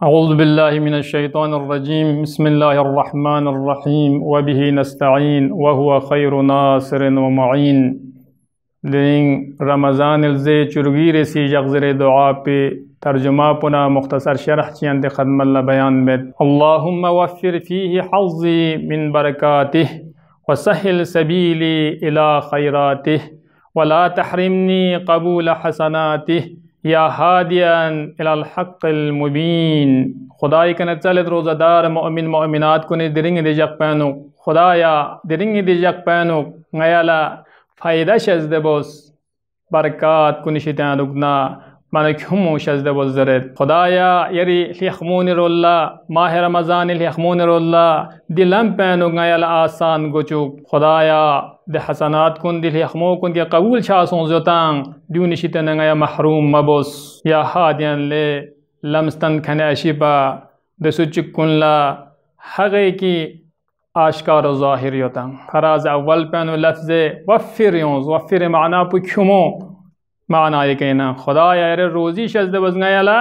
अऊज़ु बिल्लाहि मिनश्शैतानिर्रजीम बिस्मिल्लाहिर्रहमानिर्रहीम वबिही नस्तईन वहुवा खैरु नासिरिन व मुईन। दिन रमज़ान ज़े चुरगीर सी यग़्ज़र दुआ पे तर्जुमा पुना मुख्तसर शरह चियंद खदमल्ला बयान में अल्लाहुम्मा वफ़िर फ़ीही हज़्ज़ी मिन बरकातिह व सहिल सबीली इला खैरातिह वला तहरिमनी क़बूल हसनातिह या हादियन इलल हक़्क़िल मुबीन। खुदाई कन चलत रोज़ादार मोमिन मोमिनात को ने दिरिंग दिजक पैनो खुदाया दिरिंग दिजक पैनो ngayala फ़ायदा शज़्द बोस बरकात को निशितान उगना मन क्यों शज़्द बोस ज़रत खुदाया यरी लिखमून रोल्ला माह रमज़ान लिखमून रोल्ला दिलम पैनो ngayala आसान गोचुक खुदाया दे हसनात कुन दिल यखमो कुन दिया कबूल शासों जोतांग दिउ निशितन ngaya महरूम मबोस या हादियन ले लमस्तन खने अशिबा दे सुचुक कुनला हगे की आश्कार ज़ाहिर योतांग फराज अव्वल पैनो लफ्ज़ वफ़िर योंस वफ़िर माना पुख्युमो माना ये कहना खुदाया रे रोज़ी शज़्द बज़ ngayala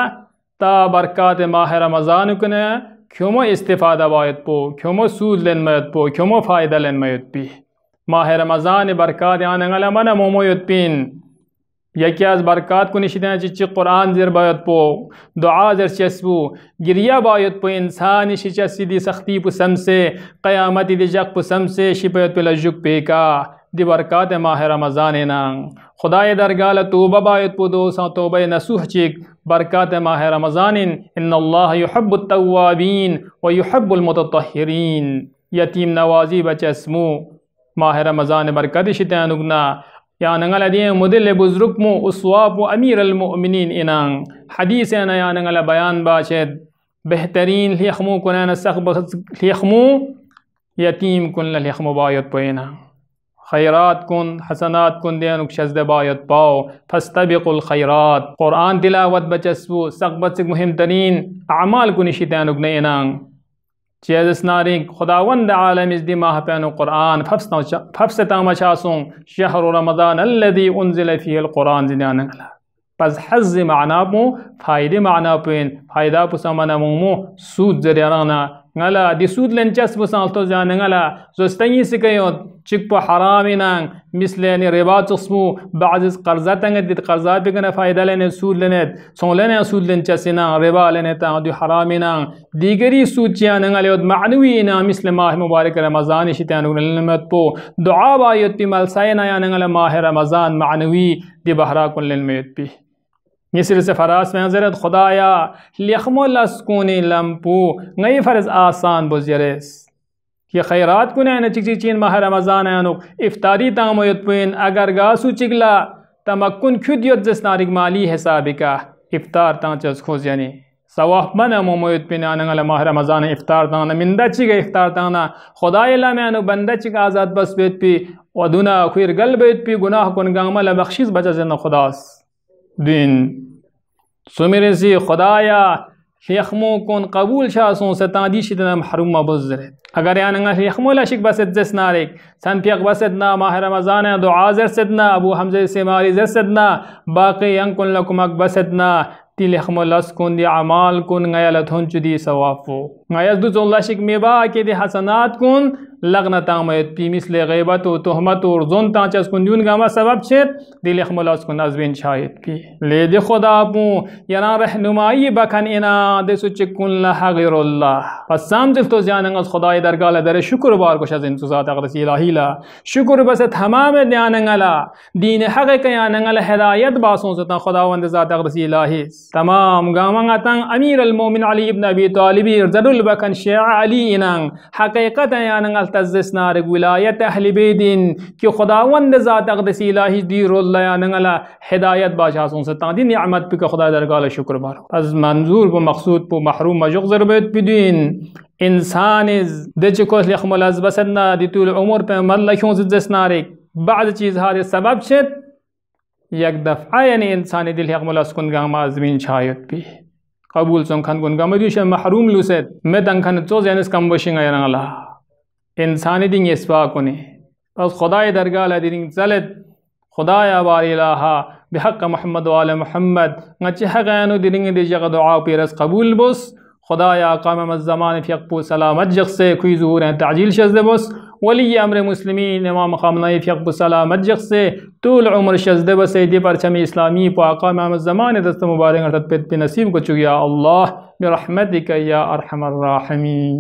ता बरकात माह रमज़ान कुने क्यों इस्तिफ़ादा बायत पो क्यों सूद लेन मयत पो क्यों फ़ायदा लेन मयत पी माह रमज़ान बरकात यानंगला मना मोमोयत पिन यकियाज बरकात को निशिता चिच्ची कुरान ज़िर बायत पो दुआ ज़िर चस्बू गिरिया बायत पो इंसान शिचा सीधी सख्ती पुसम से क़यामत दिजक पुसम से शिपयत पे लजुक पे का दि बरकात माह रमज़ान नांग खुदाए दरगाल तोबा बायत पो दो सा तोबा नसूह चिक बरकात माह रमज़ान इन्नल्लाह युहिब्बुत तव्वाबीन व युहिब्बुल मुतत्तहिरीन। यतीम नवाजी बचस्मू माह रमज़ान बरकत शितान उगना या नंगला दिए मुदिल बुज़ुर्ग मु उसवाब अमीर अलमुमिनीन इनांग हदीस ना या नंगला बयान बाशद बेहतरीन लिखमु कुन सख्ब लिखमु यतीम कुन लिखमु बायत पोइना खैरात कुन हसनात कुन देनुक शज़्द बायत पाओ फस्तबिकुल खैरात कुरान तिलावत बचस्बू सख्बत से मुहिम तरीन अमाल कुन शितान उगना इनांग चेज़ नारिक खुदावंद आलम इस दिमाह पैनो कुरान फफ्स तामशासों शहर रमज़ान अल्लज़ी उन्ज़िल फ़ीहिल कुरान ज़िनानगला पस हज़्ज़ माना पो फ़ायदे माना पेन फ़ायदा पुसमना मुमो सूद ज़रियाना ngala di sud len chas busal to jana ngala zostangi sikayo chikpo haraminang misleni riba tusmu ba'd qarzatang dit qarzat bigana fayda lene sud lenet son lene sud len chasina riba lene ta di haraminang digari sud jana ngala od ma'nawina misle mah mubarak ramadan shitanu lenet po dua ba yati mal sayna ya ngala mah ramadan ma'nawi di bahra kun len met pi मिस्र से फरास में हज़रत खुदाया लिखमोलस्कूनी लम्पू नई फ़र्ज़ आसान बुज़रस ये खैरात को न चिक चीन माह रमज़ान आनुक इफ्तारी तामोयतपिन अगर गासु चिगला तमक्कुन खुद युद्ध जस्नारिक माली हिसाब का इफ्तार तांचस खोज यानी सवाह बना मोमोयतपिन आनंगला माह रमज़ान इफ्तार ताना मिंदा चिग इफ्तार ताना खुदायला में आनु बंदा चिग आज़ाद बस बेत पी वदुना खुर गल बेत पी गुनाह कुन गामला बख्शिश बचा जन खुदास दिन सुमेरे से खुदाया यखमो कौन कबूल शासों से तादी शिदना महरूम बुज़र अगर यानंगा यखमोला शिक बसद जस्नारिक संपियक बसदना माह रमज़ान दुआ ज़र सदना अबू हमज़े से मारी ज़र सदना बाक़ी अंकुन लकुमक बसदना तिल यखमोलस कुन दी अमाल कुन गया लथुन चुदी सवाफ़ो गया दुज़ुल्ला शिक मेबा के दे हसनात कुन लगना तामयत पी मिसले गैबत व तोहमत और जोन तांचस कुन दून गामा सबब छेत दिल यखमोलस कुन अज़बिन शायद पी ले दे खुदा पू याना रहनुमाई बखन इना दे सुचिक कुन लहा गैरुल्लाह पसाम दिल तो जानंगस खुदाई दरगाह दर शुक्र बार को शज़ इंतज़ात अक़दस इलाहीला शुक्र बस तमाम न्यानंगला दीन हक़ के यानंगला हिदायत बासों से खुदावंद ज़ात अक़दस इलाही तमाम गामंगा तंग अमीर अलमोमिन अली इब्न अबी तालिब ज़रुल बकन शिया अली इनांग हक़ीक़त यानंगल तज़स्नार विलायत अहल बेदीन कि खुदावंद ज़ात अक़दस इलाही दीरुल्लाह यानंगला हिदायत बाशासों से तादी निअमत पे खुदा दरगाह शुक्र बार अज़ मंजूर व मक़सूद पो महरूम मजुक ज़रबत बिदीन इंसान दचको लिखमल अज़ बसदना दितुल उमर पे मल्लखों जस्नारिक बाद चीज़ हारे सबब छत एक दफ़ा यानी इंसान दिल यखमल अस्कुन गामा अज़मीन छायत पी कबूल सों खन गुन गमदुश महरूम लुसत में दंखन चोज यानी कम वशिंग यानंगला इंसानी दिन इसवा कोने बस खुदाए दरगाह लदिरिंग चलत खुदाया बारिलाहा बिहक़ मोहम्मद वाले Mohammad ngach haganu diringe de jaga du'a piras qabul bos खुदाया आका महमद ज़मान फ़ियक़्पु सलामत जग से कोई ज़हूर हैं ताजील शज़्द बस वली अमर मुस्लिमीन इमाम ख़ामनाई फ़ियक़्पु सलामत जग से तूल उम्र शज़्द बस दी परचम इस्लामी पा आका महमद ज़मान दस्त मुबारक पे नसीब को चुगिया अल्लाह बिरहमतिक या अरहमर राहिमीन।